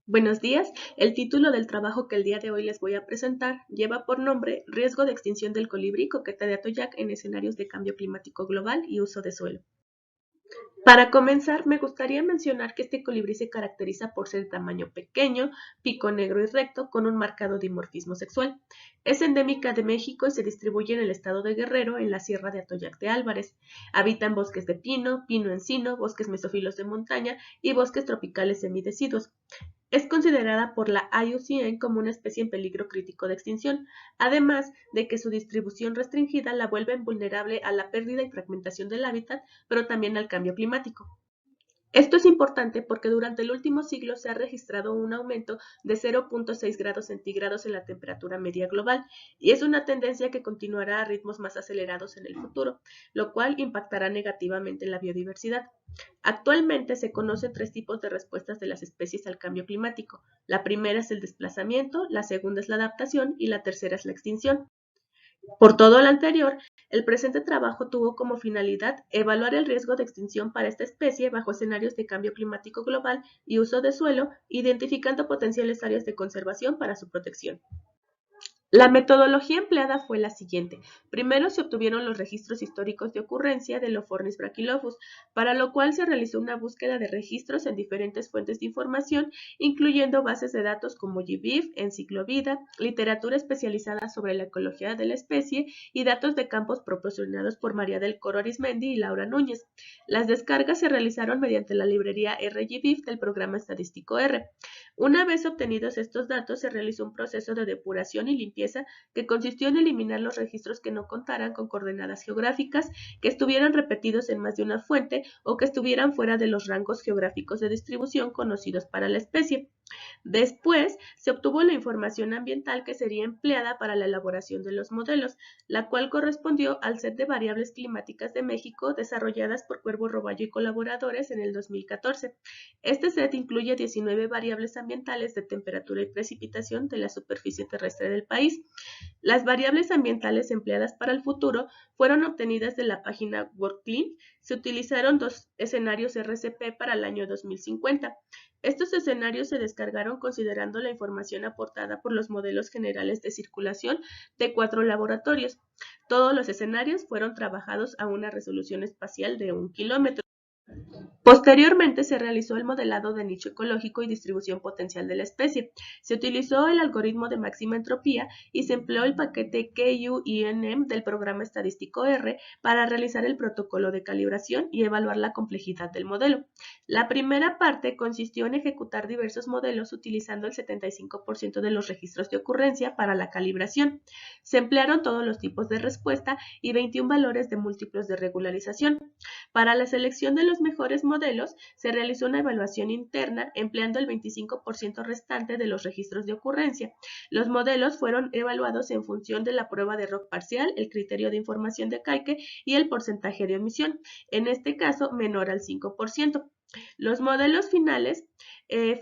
Buenos días. El título del trabajo que el día de hoy les voy a presentar lleva por nombre Riesgo de extinción del colibrí coqueta de Atoyac en escenarios de cambio climático global y uso de suelo. Para comenzar, me gustaría mencionar que este colibrí se caracteriza por ser tamaño pequeño, pico negro y recto, con un marcado dimorfismo sexual. Es endémica de México y se distribuye en el estado de Guerrero, en la Sierra de Atoyac de Álvarez. Habita en bosques de pino, pino encino, bosques mesófilos de montaña y bosques tropicales semideciduos. Es considerada por la IUCN como una especie en peligro crítico de extinción, además de que su distribución restringida la vuelve vulnerable a la pérdida y fragmentación del hábitat, pero también al cambio climático. Esto es importante porque durante el último siglo se ha registrado un aumento de 0,6 grados centígrados en la temperatura media global y es una tendencia que continuará a ritmos más acelerados en el futuro, lo cual impactará negativamente en la biodiversidad. Actualmente se conocen tres tipos de respuestas de las especies al cambio climático. La primera es el desplazamiento, la segunda es la adaptación y la tercera es la extinción. Por todo lo anterior, el presente trabajo tuvo como finalidad evaluar el riesgo de extinción para esta especie bajo escenarios de cambio climático global y uso de suelo, identificando potenciales áreas de conservación para su protección. La metodología empleada fue la siguiente. Primero se obtuvieron los registros históricos de ocurrencia de Lophornis brachylopus, para lo cual se realizó una búsqueda de registros en diferentes fuentes de información, incluyendo bases de datos como GBIF, Enciclovida, literatura especializada sobre la ecología de la especie y datos de campos proporcionados por María del Coro Arizmendi y Laura Núñez. Las descargas se realizaron mediante la librería RGBIF del programa estadístico R. Una vez obtenidos estos datos, se realizó un proceso de depuración y limpieza que consistió en eliminar los registros que no contaran con coordenadas geográficas, que estuvieran repetidos en más de una fuente o que estuvieran fuera de los rangos geográficos de distribución conocidos para la especie. Después, se obtuvo la información ambiental que sería empleada para la elaboración de los modelos, la cual correspondió al set de variables climáticas de México desarrolladas por Cuervo Roballo y colaboradores en el 2014. Este set incluye 19 variables ambientales de temperatura y precipitación de la superficie terrestre del país. Las variables ambientales empleadas para el futuro fueron obtenidas de la página WorldClim. Se utilizaron dos escenarios RCP para el año 2050. Estos escenarios se descargaron considerando la información aportada por los modelos generales de circulación de 4 laboratorios. Todos los escenarios fueron trabajados a una resolución espacial de 1 kilómetro. Posteriormente se realizó el modelado de nicho ecológico y distribución potencial de la especie. Se utilizó el algoritmo de máxima entropía y se empleó el paquete QUINM del programa estadístico R para realizar el protocolo de calibración y evaluar la complejidad del modelo. La primera parte consistió en ejecutar diversos modelos utilizando el 75% de los registros de ocurrencia para la calibración. Se emplearon todos los tipos de respuesta y 21 valores de múltiplos de regularización. Para la selección de los mejores modelos, se realizó una evaluación interna empleando el 25% restante de los registros de ocurrencia. Los modelos fueron evaluados en función de la prueba de ROC parcial, el criterio de información de Kaike y el porcentaje de omisión, en este caso menor al 5%. Los modelos finales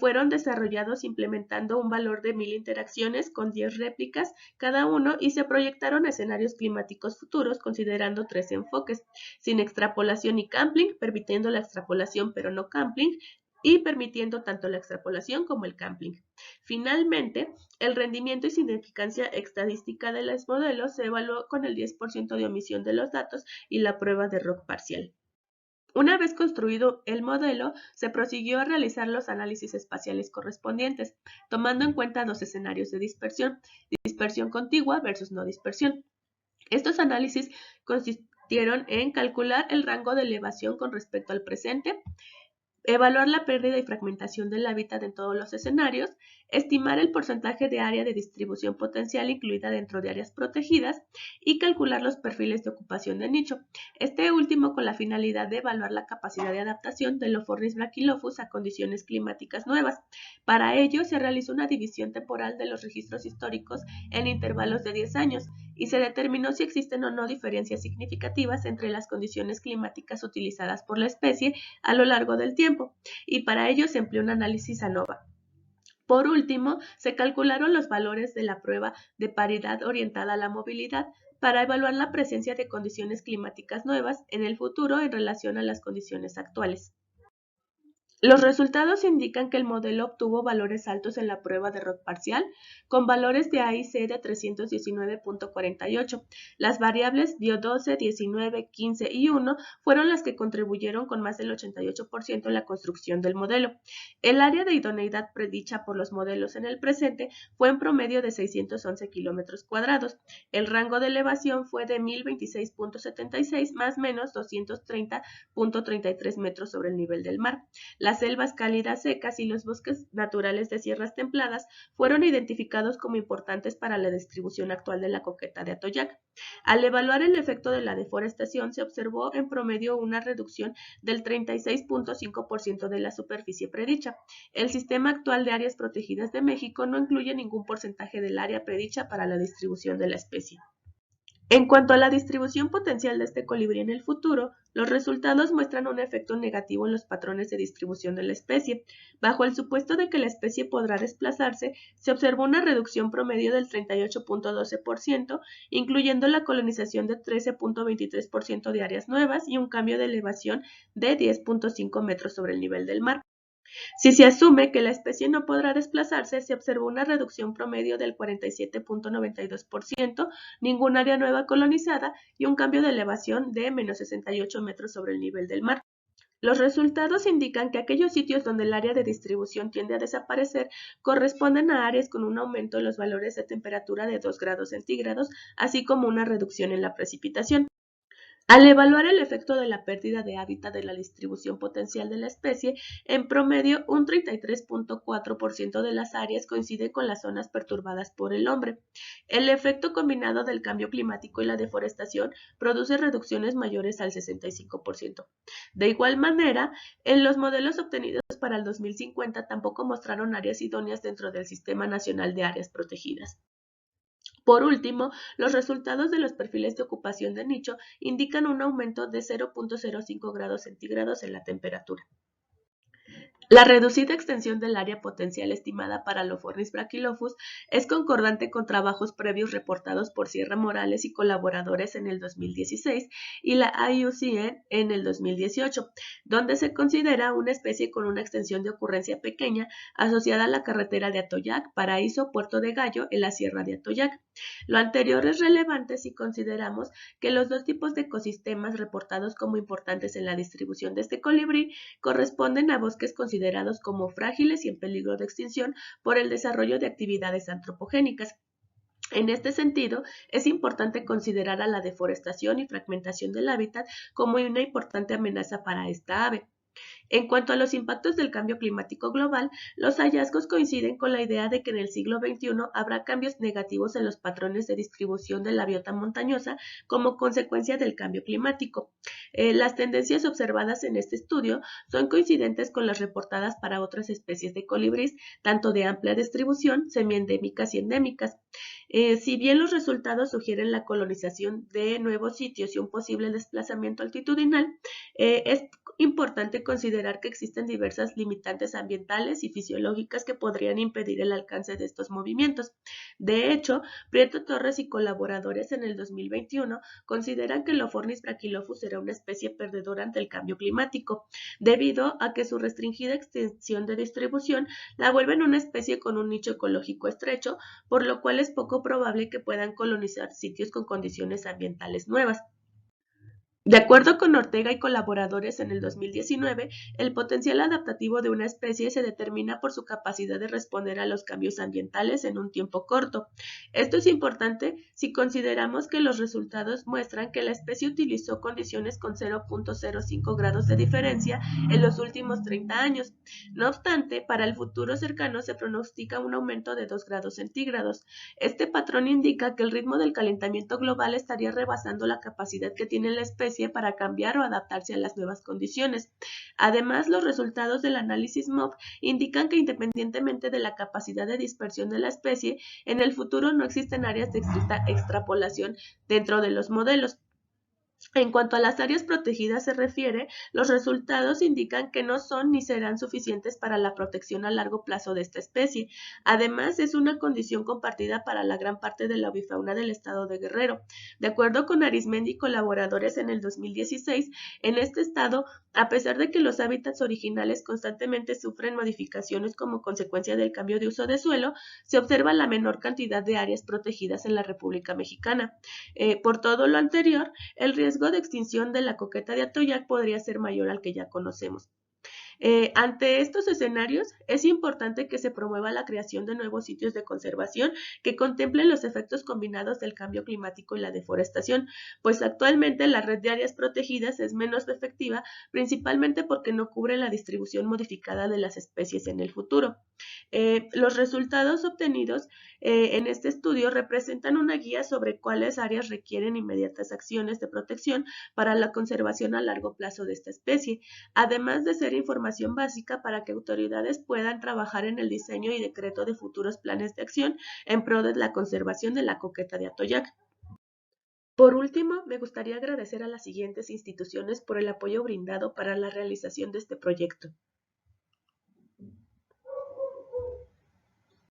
fueron desarrollados implementando un valor de 1000 interacciones con 10 réplicas cada uno y se proyectaron escenarios climáticos futuros considerando 3 enfoques, sin extrapolación y camping, permitiendo la extrapolación pero no camping, y permitiendo tanto la extrapolación como el camping. Finalmente, el rendimiento y significancia estadística de los modelos se evaluó con el 10% de omisión de los datos y la prueba de ROC parcial. Una vez construido el modelo, se prosiguió a realizar los análisis espaciales correspondientes, tomando en cuenta dos escenarios de dispersión contigua versus no dispersión. Estos análisis consistieron en calcular el rango de elevación con respecto al presente, evaluar la pérdida y fragmentación del hábitat en todos los escenarios, estimar el porcentaje de área de distribución potencial incluida dentro de áreas protegidas y calcular los perfiles de ocupación de nicho. Este último con la finalidad de evaluar la capacidad de adaptación de Lophornis brachylopus a condiciones climáticas nuevas. Para ello se realizó una división temporal de los registros históricos en intervalos de 10 años y se determinó si existen o no diferencias significativas entre las condiciones climáticas utilizadas por la especie a lo largo del tiempo, y para ello se empleó un análisis ANOVA. Por último, se calcularon los valores de la prueba de paridad orientada a la movilidad para evaluar la presencia de condiciones climáticas nuevas en el futuro en relación a las condiciones actuales. Los resultados indican que el modelo obtuvo valores altos en la prueba de ROC parcial, con valores de A y C de 319.48. Las variables dio 12, 19, 15 y 1 fueron las que contribuyeron con más del 88% en la construcción del modelo. El área de idoneidad predicha por los modelos en el presente fue en promedio de 611 kilómetros cuadrados. El rango de elevación fue de 1026.76 más menos 230.33 metros sobre el nivel del mar. Las selvas cálidas secas y los bosques naturales de sierras templadas fueron identificados como importantes para la distribución actual de la coqueta de Atoyac. Al evaluar el efecto de la deforestación, se observó en promedio una reducción del 36.5% de la superficie predicha. El sistema actual de áreas protegidas de México no incluye ningún porcentaje del área predicha para la distribución de la especie. En cuanto a la distribución potencial de este colibrí en el futuro, los resultados muestran un efecto negativo en los patrones de distribución de la especie. Bajo el supuesto de que la especie podrá desplazarse, se observó una reducción promedio del 38.12%, incluyendo la colonización de 13.23% de áreas nuevas y un cambio de elevación de 10.5 metros sobre el nivel del mar. Si se asume que la especie no podrá desplazarse, se observó una reducción promedio del 47.92%, ningún área nueva colonizada y un cambio de elevación de menos 68 metros sobre el nivel del mar. Los resultados indican que aquellos sitios donde el área de distribución tiende a desaparecer corresponden a áreas con un aumento en los valores de temperatura de 2 grados centígrados, así como una reducción en la precipitación. Al evaluar el efecto de la pérdida de hábitat de la distribución potencial de la especie, en promedio un 33.4% de las áreas coincide con las zonas perturbadas por el hombre. El efecto combinado del cambio climático y la deforestación produce reducciones mayores al 65%. De igual manera, en los modelos obtenidos para el 2050 tampoco mostraron áreas idóneas dentro del Sistema Nacional de Áreas Protegidas. Por último, los resultados de los perfiles de ocupación de nicho indican un aumento de 0.05 grados centígrados en la temperatura. La reducida extensión del área potencial estimada para Lophornis brachylopus es concordante con trabajos previos reportados por Sierra Morales y colaboradores en el 2016 y la IUCN en el 2018, donde se considera una especie con una extensión de ocurrencia pequeña asociada a la carretera de Atoyac, Paraíso, Puerto de Gallo, en la Sierra de Atoyac. Lo anterior es relevante si consideramos que los dos tipos de ecosistemas reportados como importantes en la distribución de este colibrí corresponden a bosques considerados como frágiles y en peligro de extinción por el desarrollo de actividades antropogénicas. En este sentido, es importante considerar a la deforestación y fragmentación del hábitat como una importante amenaza para esta ave. En cuanto a los impactos del cambio climático global, los hallazgos coinciden con la idea de que en el siglo XXI habrá cambios negativos en los patrones de distribución de la biota montañosa como consecuencia del cambio climático. Las tendencias observadas en este estudio son coincidentes con las reportadas para otras especies de colibríes, tanto de amplia distribución, semiendémicas y endémicas. Si bien los resultados sugieren la colonización de nuevos sitios y un posible desplazamiento altitudinal, es importante considerar que existen diversas limitantes ambientales y fisiológicas que podrían impedir el alcance de estos movimientos. De hecho, Prieto Torres y colaboradores en el 2021 consideran que Lophornis brachylopus será una especie perdedora ante el cambio climático, debido a que su restringida extensión de distribución la vuelven una especie con un nicho ecológico estrecho, por lo cual es poco probable que puedan colonizar sitios con condiciones ambientales nuevas. De acuerdo con Ortega y colaboradores en el 2019, el potencial adaptativo de una especie se determina por su capacidad de responder a los cambios ambientales en un tiempo corto. Esto es importante si consideramos que los resultados muestran que la especie utilizó condiciones con 0.05 grados de diferencia en los últimos 30 años. No obstante, para el futuro cercano se pronostica un aumento de 2 grados centígrados. Este patrón indica que el ritmo del calentamiento global estaría rebasando la capacidad que tiene la especie para cambiar o adaptarse a las nuevas condiciones. Además, los resultados del análisis MOF indican que independientemente de la capacidad de dispersión de la especie, en el futuro no existen áreas de estricta extrapolación dentro de los modelos. En cuanto a las áreas protegidas se refiere, los resultados indican que no son ni serán suficientes para la protección a largo plazo de esta especie. Además, es una condición compartida para la gran parte de la avifauna del estado de Guerrero. De acuerdo con Arismendi y colaboradores en el 2016, en este estado, a pesar de que los hábitats originales constantemente sufren modificaciones como consecuencia del cambio de uso de suelo, se observa la menor cantidad de áreas protegidas en la República Mexicana. Por todo lo anterior, el riesgo de extinción de la coqueta de Atoyac podría ser mayor al que ya conocemos. Ante estos escenarios, es importante que se promueva la creación de nuevos sitios de conservación que contemplen los efectos combinados del cambio climático y la deforestación, pues actualmente la red de áreas protegidas es menos efectiva, principalmente porque no cubre la distribución modificada de las especies en el futuro. Los resultados obtenidos en este estudio representan una guía sobre cuáles áreas requieren inmediatas acciones de protección para la conservación a largo plazo de esta especie, además de ser información básica para que autoridades puedan trabajar en el diseño y decreto de futuros planes de acción en pro de la conservación de la coqueta de Atoyac. Por último, me gustaría agradecer a las siguientes instituciones por el apoyo brindado para la realización de este proyecto.